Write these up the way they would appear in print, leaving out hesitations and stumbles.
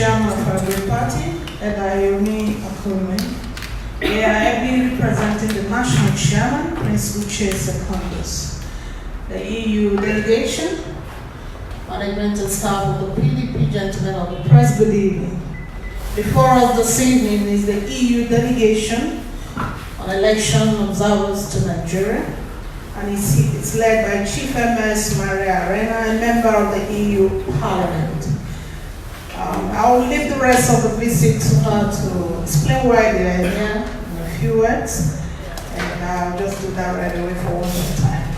chairman of our great party, Edayomi Akume. We are ably representing the national chairman, Prince Uche Secondus, the EU delegation, management and staff of the PDP, gentlemen of the press, good evening. Before us this evening is the EU delegation on election observers to Nigeria, and it's led by Chief MS Maria Arena, a member of the EU Parliament. I will leave the rest of the visit to her to explain why they are here in a few words, and I'll just do that right away for one more time.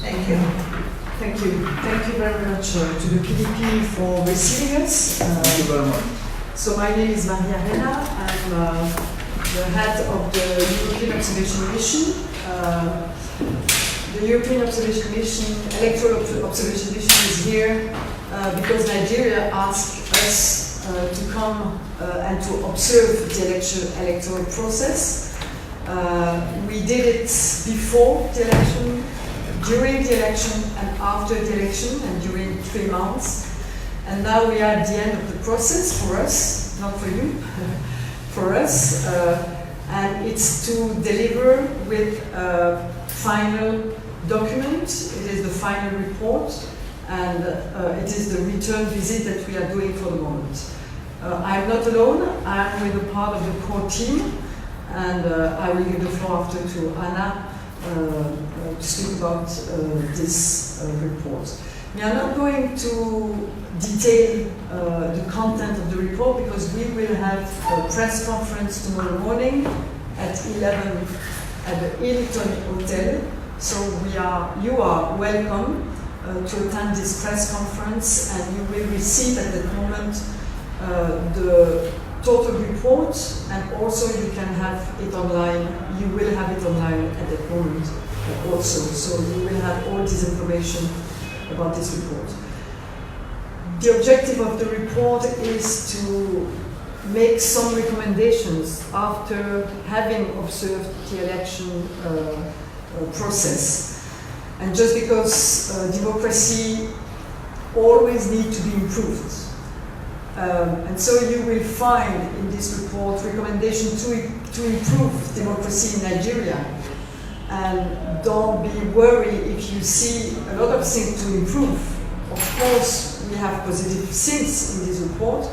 Thank you. Thank you. Thank you very much to the PDP for receiving us. Thank you very much. So my name is Maria Arena. I'm the head of the European Observation Mission. The European Observation Mission, electoral observation mission is here because Nigeria asked us to come and to observe the electoral process. We did it before the election, during the election, and after the election, and during 3 months. And now we are at the end of the process for us, not for you, for us. And it's to deliver with a final document. It is the final report, and it is the return visit that we are doing for the moment. I'm not alone. I'm with a part of the core team, and I will give the floor after to Anna to speak about this report. We are not going to detail the content of the report because we will have a press conference tomorrow morning at 11 at the Hilton Hotel. So you are welcome to attend this press conference, and you will receive at that moment the total report, and also you can have it online. You will have it online at that moment also. So you will have all this information about this report. The objective of the report is to make some recommendations after having observed the election process. And just because democracy always needs to be improved. And so you will find in this report recommendations to improve democracy in Nigeria. And don't be worried if you see a lot of things to improve. Of course, we have positive things in this report,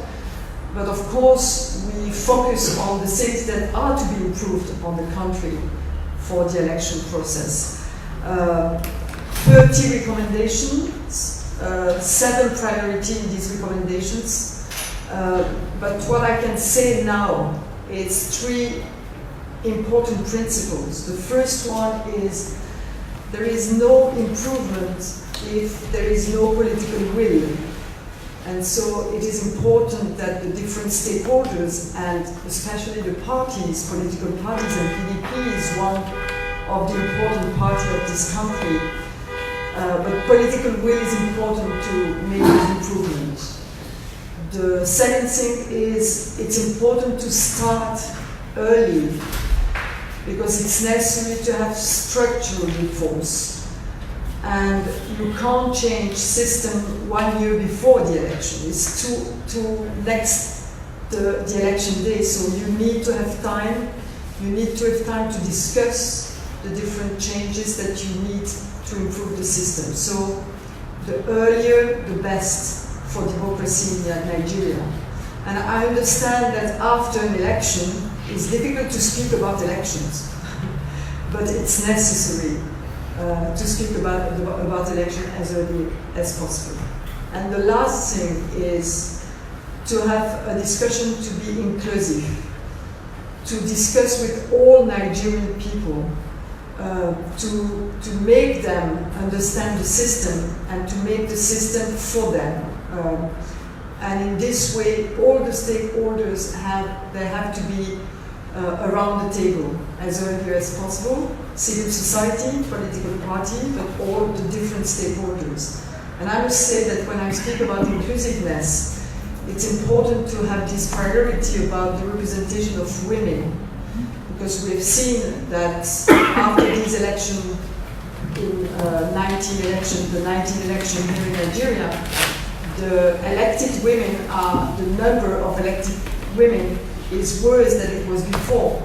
but of course, we focus on the things that are to be improved on the country for the election process. 30 recommendations, 7 priorities in these recommendations. But what I can say now is 3 important principles. The first one is there is no improvement if there is no political will. And so it is important that the different stakeholders, and especially the parties, political parties, and PDP is one of the important parties of this country. But political will is important to make an improvement. The second thing is it's important to start early, because it's necessary to have structural reforms. And you can't change system 1 year before the election. It's too next the election day. So you need to have time. You need to have time to discuss the different changes that you need to improve the system. So the earlier, the best for democracy in Nigeria. And I understand that after an election, it's difficult to speak about elections, but it's necessary to speak about election as early as possible. And the last thing is to have a discussion to be inclusive, to discuss with all Nigerian people, to make them understand the system and to make the system for them. And in this way, all the stakeholders have to be around the table as early as possible. Civil society, political party, but all the different stakeholders. And I must say that when I speak about inclusiveness, it's important to have this priority about the representation of women, because we've seen that after this election, in the 19 election here in Nigeria, the elected women are, the number of elected women is worse than it was before.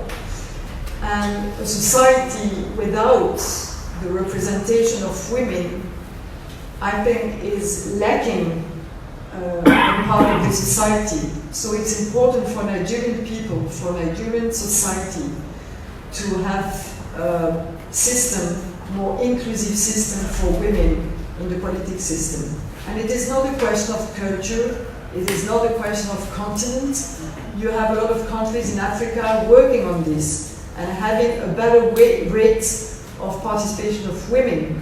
And a society without the representation of women, I think, is lacking a part of the society. So it's important for Nigerian people, for Nigerian society, to have a system, more inclusive system for women in the political system. And it is not a question of culture, it is not a question of continent. You have a lot of countries in Africa working on this and having a better rate of participation of women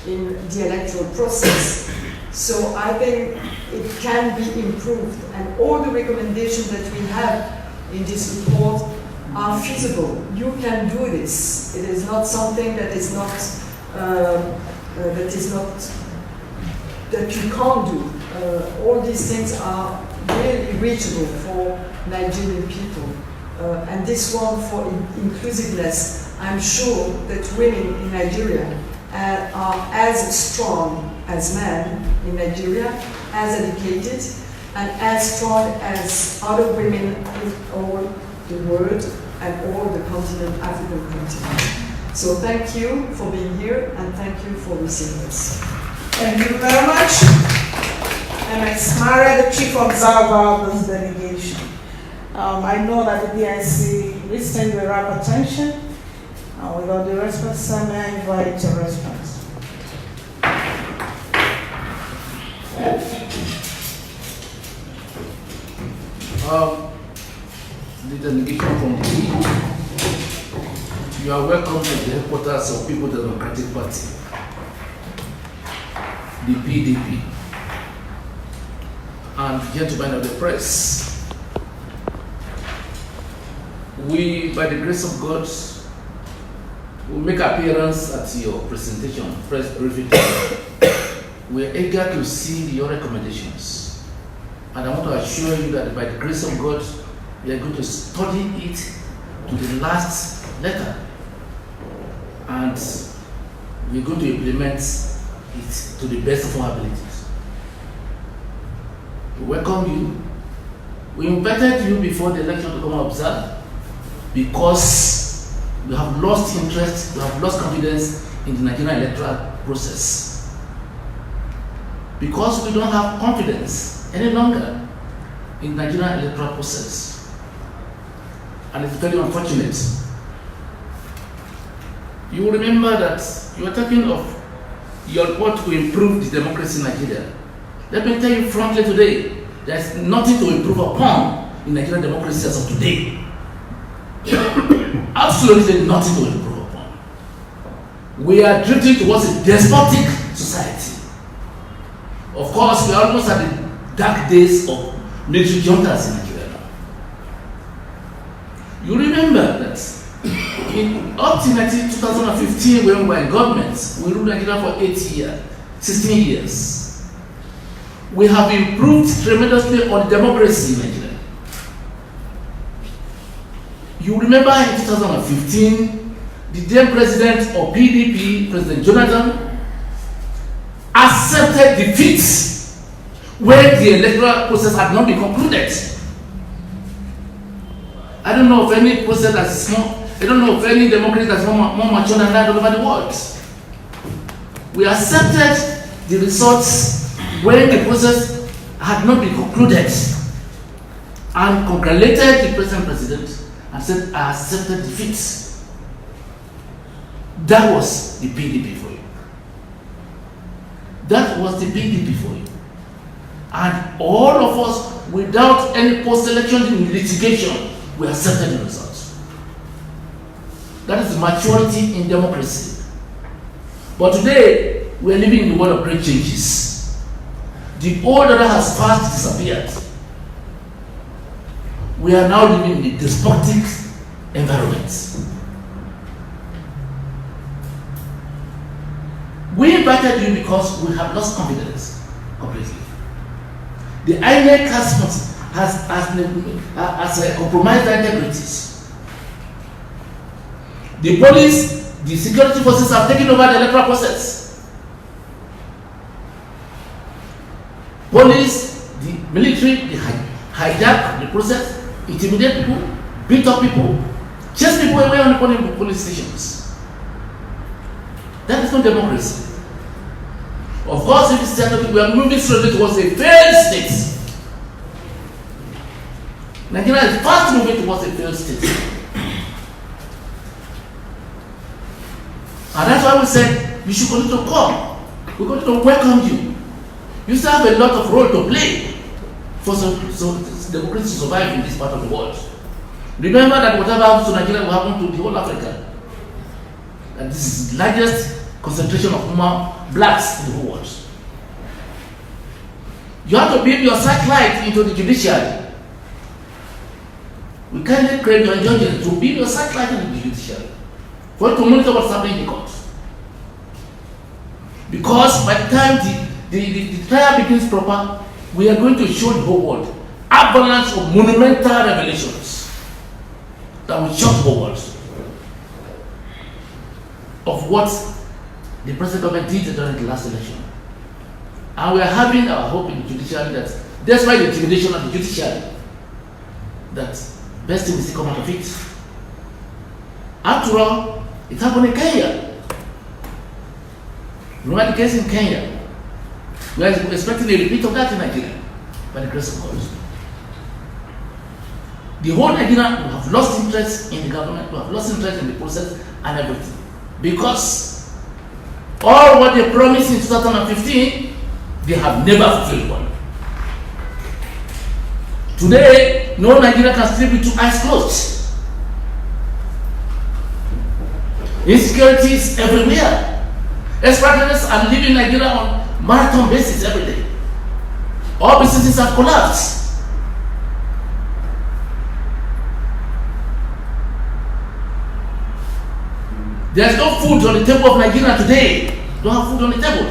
in the electoral process. So I think it can be improved, and all the recommendations that we have in this report are feasible. You can do this. It is not something that is not that you can't do. All these things are really reachable for Nigerian people. And this one for inclusiveness, I'm sure that women in Nigeria are as strong as men in Nigeria, as educated, and as strong as other women in all the world and all the continent, African continent. So thank you for being here, and thank you for listening us. Thank you very much. And I Mara, the chief observer of this delegation. I know that the DIC listened with rapt attention. Without the response, I may invite a response. The delegation from the you are welcome to the headquarters of People's Democratic Party, the PDP, and gentlemen of the press. We, by the grace of God, will make appearance at your presentation, press briefing. We are eager to see your recommendations, and I want to assure you that by the grace of God, we are going to study it to the last letter, and we are going to implement it to the best of our abilities. We welcome you. We invited you before the election to come and observe, because we have lost interest, we have lost confidence in the Nigerian electoral process. Because we don't have confidence any longer in the Nigerian electoral process. And it's very unfortunate. You will remember that you are talking of your report to improve the democracy in Nigeria. Let me tell you frankly today, there's nothing to improve upon in Nigerian democracy as of today. Absolutely nothing to improve upon. We are drifting towards a despotic society. Of course, we are almost at the dark days of military juntas in Nigeria now. You remember that up to 2015, when we were in government, we ruled Nigeria for 16 years. We have improved tremendously on democracy in Nigeria. You remember in 2015, the then president of PDP, President Jonathan, accepted defeat where the electoral process had not been concluded. I don't know of any process that is more, I don't know of any democracy that's more mature than that all over the world. We accepted the results when the process had not been concluded and congratulated the present president and said, I accepted defeat. That was the PDP for you. That was the PDP for you. And all of us, without any post-election litigation, we accepted the results. That is maturity in democracy. But today, we are living in the world of great changes. The old order has fast disappeared. We are now living in a despotic environment. We invited you because we have lost confidence completely. The INEC has compromised their integrities. The police, the security forces have taken over the electoral process. police, the military, they hijack the process, intimidate people, beat up people, chase people away on the police stations. That is not democracy. Of course, if it's that we are moving slowly towards a failed state. Nigeria is fast moving towards a failed state. And that's why we said you should continue to come. We're going to welcome you. You still have a lot of role to play for democracy to survive in this part of the world. Remember that whatever happens to Nigeria will happen to the whole Africa. And this is the largest concentration of blacks in the whole world. You have to build your satellite into the judiciary. We can't create your judges to build your satellite into the judiciary for you to monitor what's happening in the court. Because by the time the trial begins proper, we are going to show the whole world avalanche of monumental revelations that will shock the whole world of what the present government did during the last election. And we are having our hope in the judiciary that despite the intimidation of the judiciary, that best thing is to come out of it. After all, it happened in Kenya. Remember the case in Kenya? We are expecting a repeat of that in Nigeria, by the grace of God. The whole Nigeria will have lost interest in the government, will have lost interest in the process and everything. Because all what they promised in 2015, they have never fulfilled one. Today, no Nigerian can sleep with two eyes closed. Insecurity is everywhere. Expatriates are living Nigeria on marathon basis every day. All businesses have collapsed. There's no food on the table of Nigeria today. Don't have food on the table.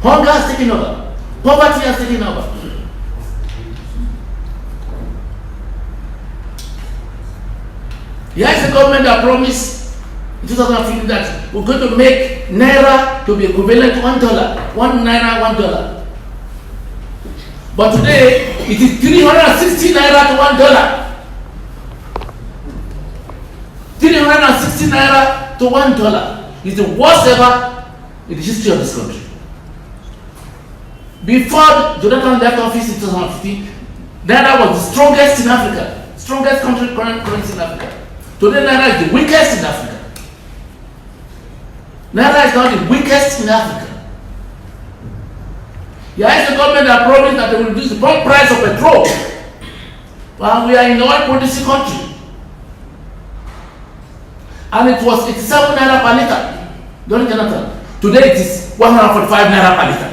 Hunger has taken over. Poverty has taken over. Here is the government that promised in 2015 that we're going to make Naira to be equivalent to $1. 1 Naira, $1. But today, it is 360 Naira to $1. 360 Naira to $1. It's the worst ever in the history of this country. Before Jonathan left office in 2015, Naira was the strongest in Africa, strongest currency in Africa. Today, Naira is the weakest in Africa. Naira is now the weakest in Africa. Here is the government that promised that they will reduce the pump price of petrol. Well, we are in an oil producing country. And it was 87 Naira per liter during Jonathan. Today it is 145 Naira per liter.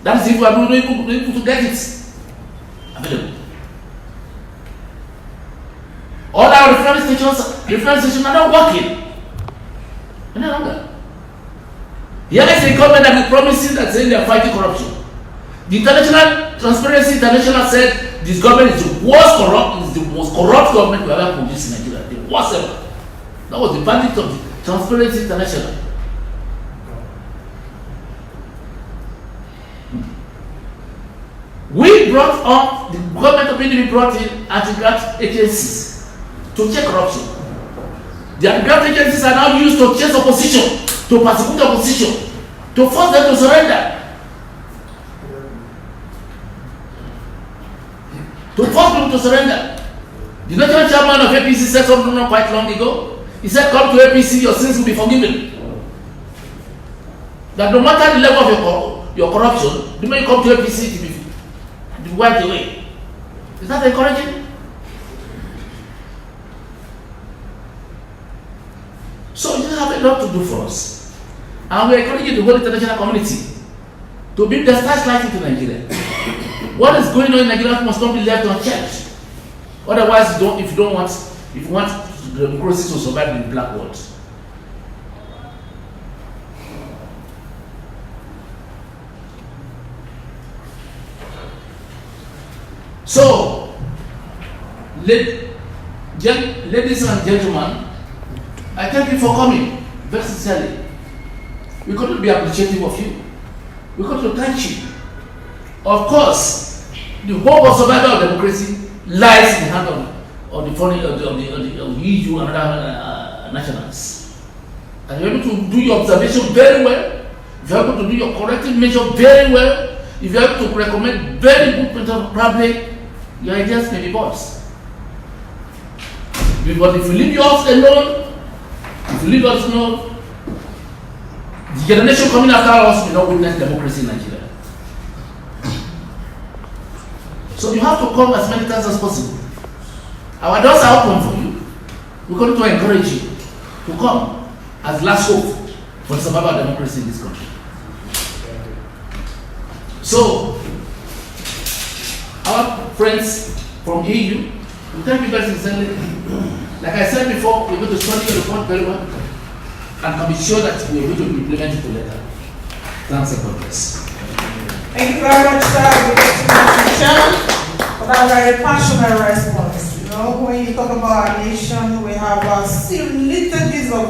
That is if we are able to get it available. All our reference stations are not working. Any longer. Here is a government that is promising that saying they are fighting corruption. The Transparency International said this government is the most corrupt government we ever produced in Nigeria. The worst ever. That was the verdict of the Transparency International. We brought up, the government of PDP brought in anti-graft agencies to check corruption. The anti-graft agencies are now used to chase opposition, to persecute opposition, to force them to surrender. To force people to surrender. The national chairman of APC said something not quite long ago. He said, come to APC, your sins will be forgiven. That no matter the level of your corruption, the moment you come to APC, it will be wiped away. Is that encouraging? So you have a lot to do for us. And we are encouraging the whole international community to build the flashlight into Nigeria. What is going on in Nigeria must not be left unchecked. Otherwise, if you want democracy to survive in the black world. So, ladies and gentlemen, I thank you for coming very sincerely. We couldn't be appreciative of you. We come to thank you. Of course, the hope of survival of democracy lies in the hand of the foreign of the EU and other nationals. And you're able to do your observation very well. If you're able to do your corrective measure very well, if you're able to recommend very good mental probably your ideas may be bots. But if you leave us alone, the generation coming after us will not witness democracy in Nigeria. So you have to come as many times as possible. Our doors are open for you. We're going to encourage you to come as last hope for the survival of democracy in this country. So, our friends from EU, we thank you very sincerely. Like I said before, we're going to study your report very well and be sure that we're going to implement it later. Thanks and God bless. Thank you very much, sir. Mr. Chairman, for that very passionate response. You know, when you talk about our nation, we have still liturgies of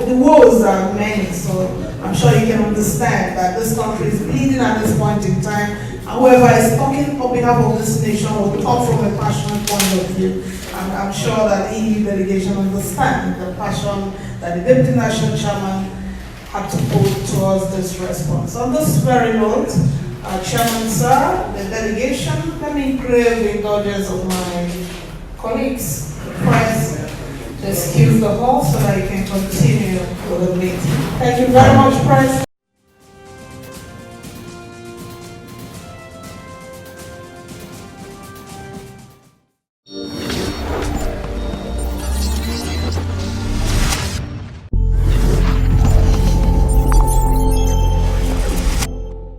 the woes are many. So I'm sure you can understand that this country is bleeding at this point in time. Whoever is talking on behalf of this nation will talk from a passionate point of view. And I'm sure that the EU delegation understands the passion that the Deputy National Chairman had to put towards this response. On this very note, Chairman, sir, the delegation, let me crave the indulgence of my colleagues, the press, to excuse the hall so that you can continue with the meeting. Thank you very much, Press.